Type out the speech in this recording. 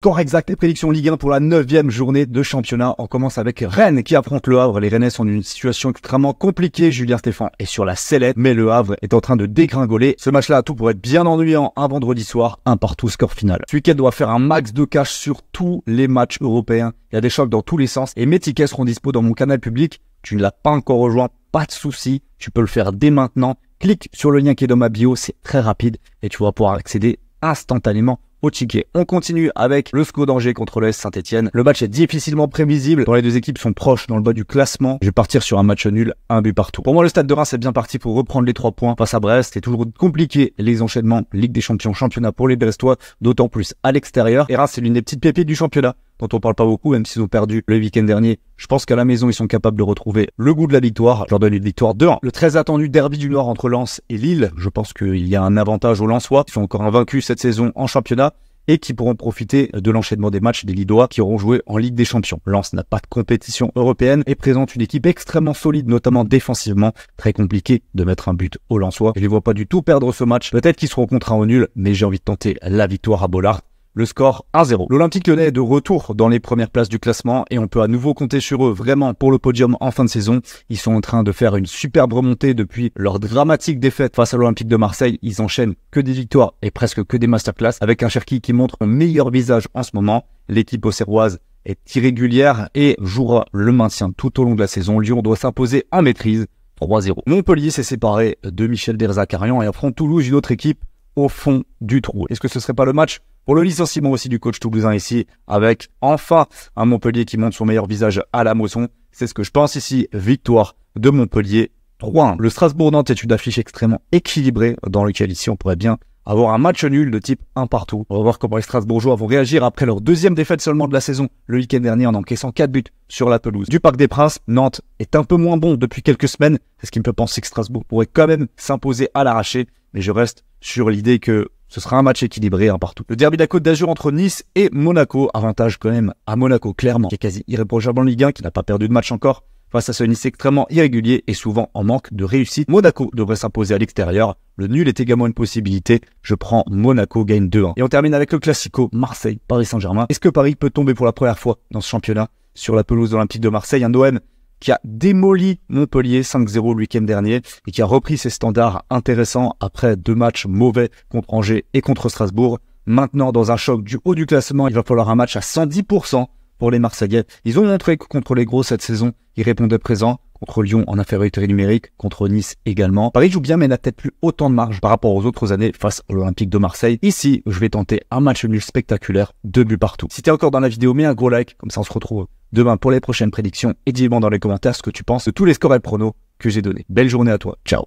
Score exact et prédictions Ligue 1 pour la 9e journée de championnat. On commence avec Rennes qui affronte Le Havre. Les Rennais sont dans une situation extrêmement compliquée. Julien Stéphan est sur la sellette, mais Le Havre est en train de dégringoler. Ce match-là a tout pour être bien ennuyant un vendredi soir, un partout score final. Ce week-end doit faire un max de cash sur tous les matchs européens. Il y a des chocs dans tous les sens et mes tickets seront dispo dans mon canal public. Tu ne l'as pas encore rejoint, pas de souci, tu peux le faire dès maintenant. Clique sur le lien qui est dans ma bio, c'est très rapide et tu vas pouvoir accéder instantanément au ticket. On continue avec le SCO d'Angers contre le S Saint-Etienne. Le match est difficilement prévisible, dont les deux équipes sont proches dans le bas du classement. Je vais partir sur un match nul, un but partout. Pour moi, le Stade de Reims est bien parti pour reprendre les 3 points face à Brest. C'est toujours compliqué les enchaînements Ligue des Champions, championnat pour les Brestois, d'autant plus à l'extérieur. Et Reims, c'est l'une des petites pépites du championnat, dont on parle pas beaucoup, même s'ils ont perdu le week-end dernier. Je pense qu'à la maison, ils sont capables de retrouver le goût de la victoire. Je leur donne une victoire 2-1. Le très attendu derby du Nord entre Lens et Lille. Je pense qu'il y a un avantage aux Lensois. Ils sont encore invaincus cette saison en championnat et qui pourront profiter de l'enchaînement des matchs des Lillois qui auront joué en Ligue des Champions. Lens n'a pas de compétition européenne et présente une équipe extrêmement solide, notamment défensivement. Très compliqué de mettre un but aux Lensois. Je les vois pas du tout perdre ce match. Peut-être qu'ils seront contraints au nul, mais j'ai envie de tenter la victoire à Bollaert. Le score 1-0. L'Olympique Lyonnais est de retour dans les premières places du classement et on peut à nouveau compter sur eux vraiment pour le podium en fin de saison. Ils sont en train de faire une superbe remontée depuis leur dramatique défaite face à l'Olympique de Marseille. Ils enchaînent que des victoires et presque que des masterclass avec un Cherki qui montre un meilleur visage en ce moment. L'équipe auxerroise est irrégulière et jouera le maintien tout au long de la saison. Lyon doit s'imposer en maîtrise 3-0. Montpellier s'est séparé de Michel Derzakarian et affronte Toulouse, une autre équipe au fond du trou. Est-ce que ce serait pas le match pour le licenciement aussi du coach toulousain ici, avec enfin un Montpellier qui montre son meilleur visage à la Mosson? C'est ce que je pense ici. Victoire de Montpellier 3-1. Le Strasbourg-Nantes est une affiche extrêmement équilibrée dans laquelle ici on pourrait bien avoir un match nul de type 1 partout. On va voir comment les Strasbourgeois vont réagir après leur deuxième défaite seulement de la saison le week-end dernier en encaissant 4 buts sur la pelouse du Parc des Princes. Nantes est un peu moins bon depuis quelques semaines. C'est ce qui me fait penser que Strasbourg pourrait quand même s'imposer à l'arraché. Mais je reste sur l'idée que ce sera un match équilibré, un partout. Le derby de la Côte d'Azur entre Nice et Monaco. Avantage quand même à Monaco, clairement, qui est quasi irréprochable en Ligue 1, qui n'a pas perdu de match encore face à ce Nice extrêmement irrégulier et souvent en manque de réussite. Monaco devrait s'imposer à l'extérieur. Le nul est également une possibilité. Je prends Monaco gagne 2-1. Et on termine avec le Classico Marseille, Paris Saint-Germain. Est-ce que Paris peut tomber pour la première fois dans ce championnat sur la pelouse olympique de Marseille? Un OM qui a démoli Montpellier 5-0 le week-end dernier et qui a repris ses standards intéressants après 2 matchs mauvais contre Angers et contre Strasbourg. Maintenant, dans un choc du haut du classement, il va falloir un match à 110% pour les Marseillais. Ils ont montré que contre les gros cette saison, ils répondaient présents. Contre Lyon en infériorité numérique, contre Nice également. Paris joue bien mais n'a peut-être plus autant de marge par rapport aux autres années face à l'Olympique de Marseille. Ici, je vais tenter un match nul spectaculaire, 2 buts partout. Si t'es encore dans la vidéo, mets un gros like, comme ça on se retrouve demain pour les prochaines prédictions et dis-moi dans les commentaires ce que tu penses de tous les scores et pronos que j'ai donnés. Belle journée à toi, ciao.